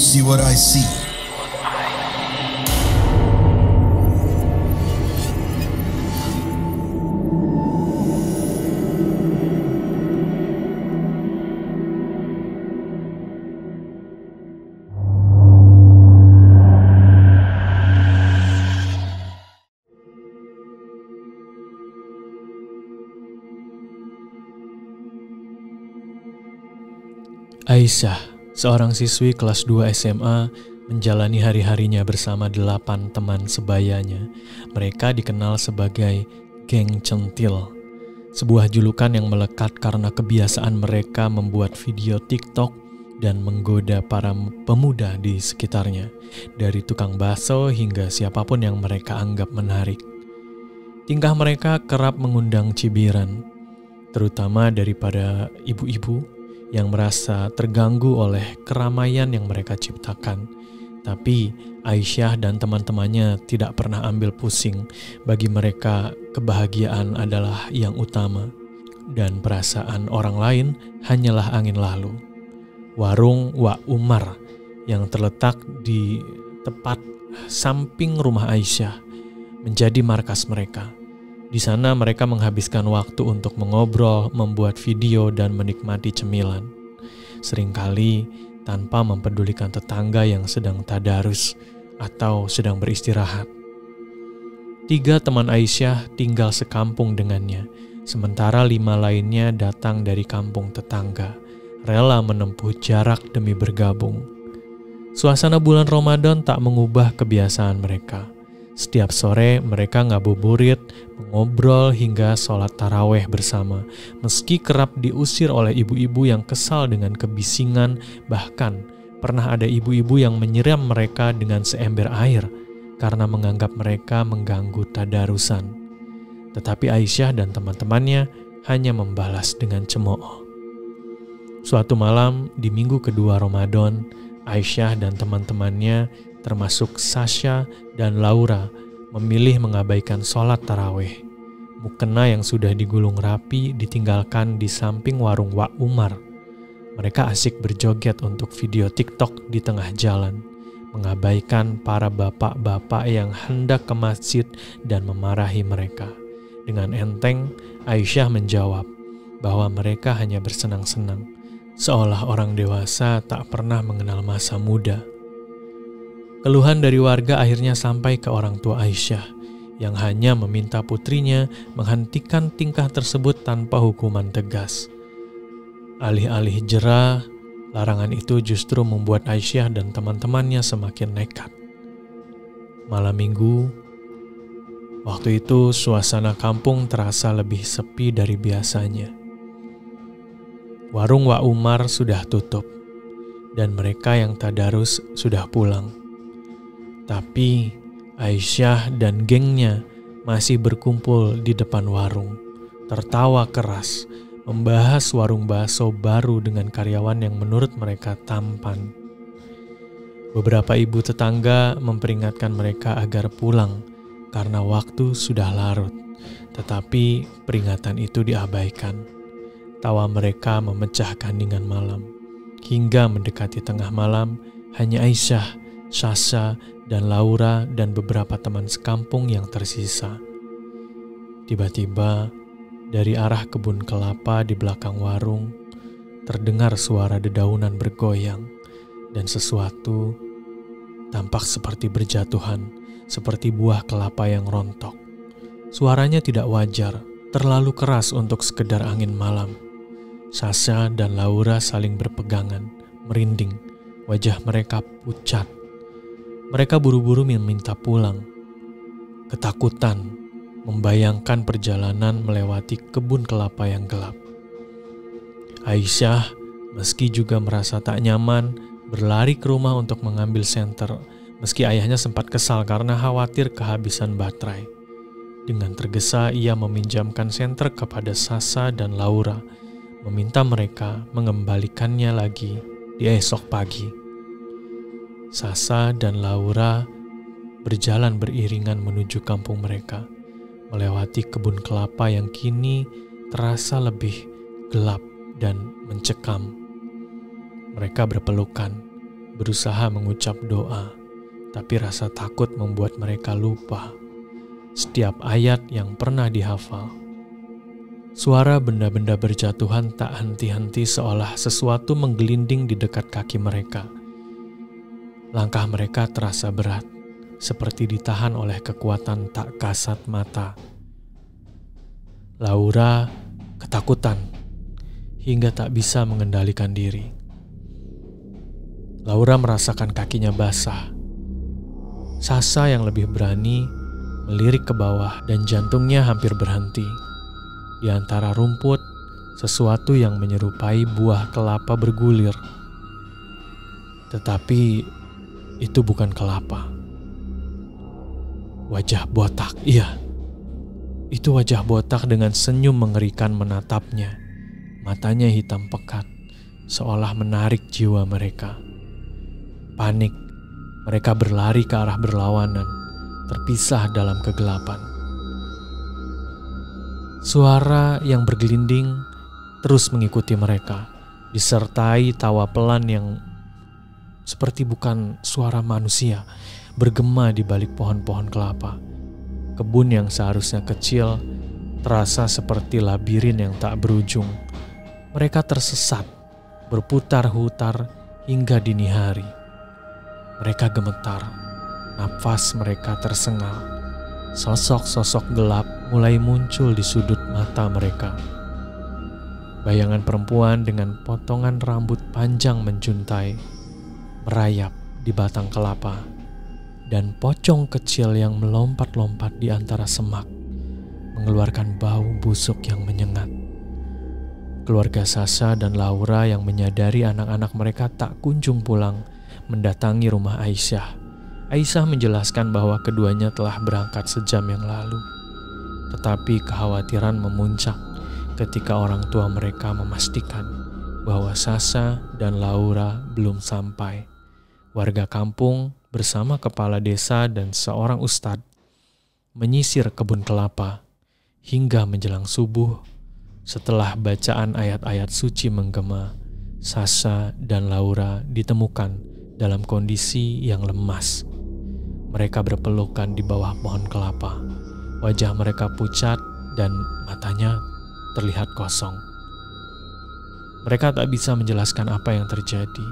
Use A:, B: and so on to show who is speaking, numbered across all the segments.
A: see what I see?
B: Aisyah, seorang siswi kelas 2 SMA, menjalani hari-harinya bersama 8 teman sebayanya. Mereka dikenal sebagai geng centil, sebuah julukan yang melekat karena kebiasaan mereka membuat video TikTok dan menggoda para pemuda di sekitarnya, dari tukang bakso hingga siapapun yang mereka anggap menarik. Tingkah mereka kerap mengundang cibiran, terutama daripada ibu-ibu yang merasa terganggu oleh keramaian yang mereka ciptakan. Tapi Aisyah dan teman-temannya tidak pernah ambil pusing. Bagi mereka, kebahagiaan adalah yang utama, dan perasaan orang lain hanyalah angin lalu. Warung Wak Umar yang terletak di tepat samping rumah Aisyah menjadi markas mereka. Di sana mereka menghabiskan waktu untuk mengobrol, membuat video, dan menikmati cemilan. Seringkali tanpa mempedulikan tetangga yang sedang tadarus atau sedang beristirahat. 3 teman Aisyah tinggal sekampung dengannya, sementara 5 lainnya datang dari kampung tetangga, rela menempuh jarak demi bergabung. Suasana bulan Ramadan tak mengubah kebiasaan mereka. Setiap sore mereka ngabuburit, mengobrol hingga sholat taraweh bersama. Meski kerap diusir oleh ibu-ibu yang kesal dengan kebisingan, bahkan pernah ada ibu-ibu yang menyiram mereka dengan seember air karena menganggap mereka mengganggu tadarusan. Tetapi Aisyah dan teman-temannya hanya membalas dengan cemooh. Suatu malam di minggu kedua Ramadan, Aisyah dan teman-temannya termasuk Sasha dan Laura memilih mengabaikan sholat taraweh. Mukena yang sudah digulung rapi ditinggalkan di samping warung Wak Umar. Mereka asik berjoget untuk video TikTok di tengah jalan, mengabaikan para bapak-bapak yang hendak ke masjid dan memarahi mereka. Dengan enteng, Aisyah menjawab bahwa mereka hanya bersenang-senang, seolah orang dewasa tak pernah mengenal masa muda. Keluhan dari warga akhirnya sampai ke orang tua Aisyah, yang hanya meminta putrinya menghentikan tingkah tersebut tanpa hukuman tegas. Alih-alih jera, larangan itu justru membuat Aisyah dan teman-temannya semakin nekat. Malam minggu, waktu itu suasana kampung terasa lebih sepi dari biasanya. Warung Wak Umar sudah tutup, dan mereka yang tadarus sudah pulang. Tapi Aisyah dan gengnya masih berkumpul di depan warung, tertawa keras, membahas warung bakso baru dengan karyawan yang menurut mereka tampan. Beberapa ibu tetangga memperingatkan mereka agar pulang karena waktu sudah larut, tetapi peringatan itu diabaikan. Tawa mereka memecah keheningan malam. Hingga mendekati tengah malam, hanya Aisyah, Sasha, dan Laura dan beberapa teman sekampung yang tersisa. Tiba-tiba, dari arah kebun kelapa di belakang warung, terdengar suara dedaunan bergoyang, dan sesuatu tampak seperti berjatuhan, seperti buah kelapa yang rontok. Suaranya tidak wajar, terlalu keras untuk sekedar angin malam. Sasha dan Laura saling berpegangan, merinding, wajah mereka pucat. Mereka buru-buru meminta pulang. Ketakutan membayangkan perjalanan melewati kebun kelapa yang gelap. Aisyah, meski juga merasa tak nyaman, berlari ke rumah untuk mengambil senter, meski ayahnya sempat kesal karena khawatir kehabisan baterai. Dengan tergesa ia meminjamkan senter kepada Sasha dan Laura, meminta mereka mengembalikannya lagi di esok pagi. Sasha dan Laura berjalan beriringan menuju kampung mereka, melewati kebun kelapa yang kini terasa lebih gelap dan mencekam. Mereka berpelukan, berusaha mengucap doa, tapi rasa takut membuat mereka lupa setiap ayat yang pernah dihafal. Suara benda-benda berjatuhan tak henti-henti seolah sesuatu menggelinding di dekat kaki mereka. Langkah mereka terasa berat, seperti ditahan oleh kekuatan tak kasat mata. Laura ketakutan hingga tak bisa mengendalikan diri. Laura merasakan kakinya basah. Sasa yang lebih berani melirik ke bawah dan jantungnya hampir berhenti. Di antara rumput, sesuatu yang menyerupai buah kelapa bergulir. Tetapi itu bukan kelapa. Wajah botak, iya. Itu wajah botak dengan senyum mengerikan menatapnya. Matanya hitam pekat, seolah menarik jiwa mereka. Panik, mereka berlari ke arah berlawanan, terpisah dalam kegelapan. Suara yang bergelinding terus mengikuti mereka, disertai tawa pelan yang seperti bukan suara manusia, bergema di balik pohon-pohon kelapa. Kebun yang seharusnya kecil terasa seperti labirin yang tak berujung. Mereka tersesat, berputar-putar hingga dini hari. Mereka gemetar, nafas mereka tersengal. Sosok-sosok gelap mulai muncul di sudut mata mereka. Bayangan perempuan dengan potongan rambut panjang menjuntai, merayap di batang kelapa, dan pocong kecil yang melompat-lompat di antara semak, mengeluarkan bau busuk yang menyengat. Keluarga Sasa dan Laura yang menyadari anak-anak mereka tak kunjung pulang, mendatangi rumah Aisyah. Aisyah menjelaskan bahwa keduanya telah berangkat sejam yang lalu. Tetapi kekhawatiran memuncak ketika orang tua mereka memastikan bahwa Sasa dan Laura belum sampai. Warga kampung bersama kepala desa dan seorang ustadz menyisir kebun kelapa hingga menjelang subuh. Setelah bacaan ayat-ayat suci menggema, Sasa dan Laura ditemukan dalam kondisi yang lemas. Mereka berpelukan di bawah pohon kelapa. Wajah mereka pucat dan matanya terlihat kosong. Mereka tak bisa menjelaskan apa yang terjadi.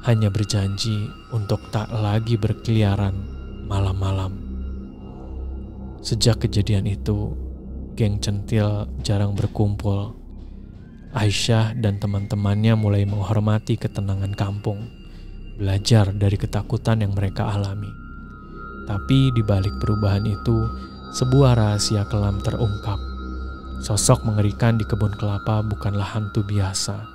B: Hanya berjanji untuk tak lagi berkeliaran malam-malam. Sejak kejadian itu, geng centil jarang berkumpul. Aisyah dan teman-temannya mulai menghormati ketenangan kampung, belajar dari ketakutan yang mereka alami. Tapi di balik perubahan itu, sebuah rahasia kelam terungkap. Sosok mengerikan di kebun kelapa bukanlah hantu biasa.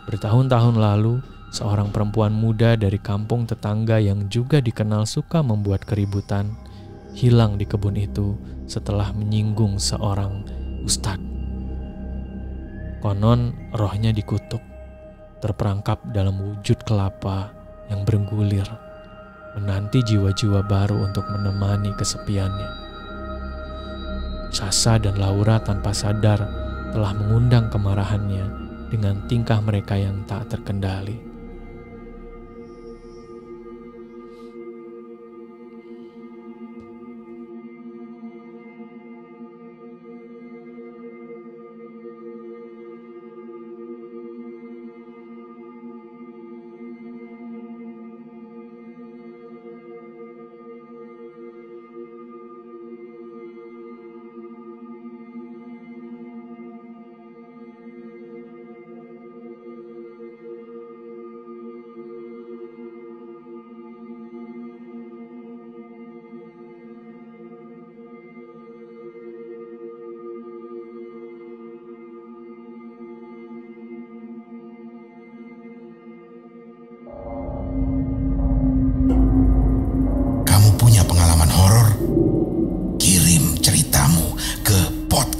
B: Bertahun-tahun lalu, seorang perempuan muda dari kampung tetangga yang juga dikenal suka membuat keributan, hilang di kebun itu setelah menyinggung seorang ustadz. Konon rohnya dikutuk, terperangkap dalam wujud kelapa yang bergulir, menanti jiwa-jiwa baru untuk menemani kesepiannya. Sasa dan Laura tanpa sadar telah mengundang kemarahannya dengan tingkah mereka yang tak terkendali.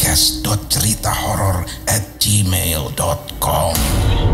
A: podcast.ceritahoror@gmail.com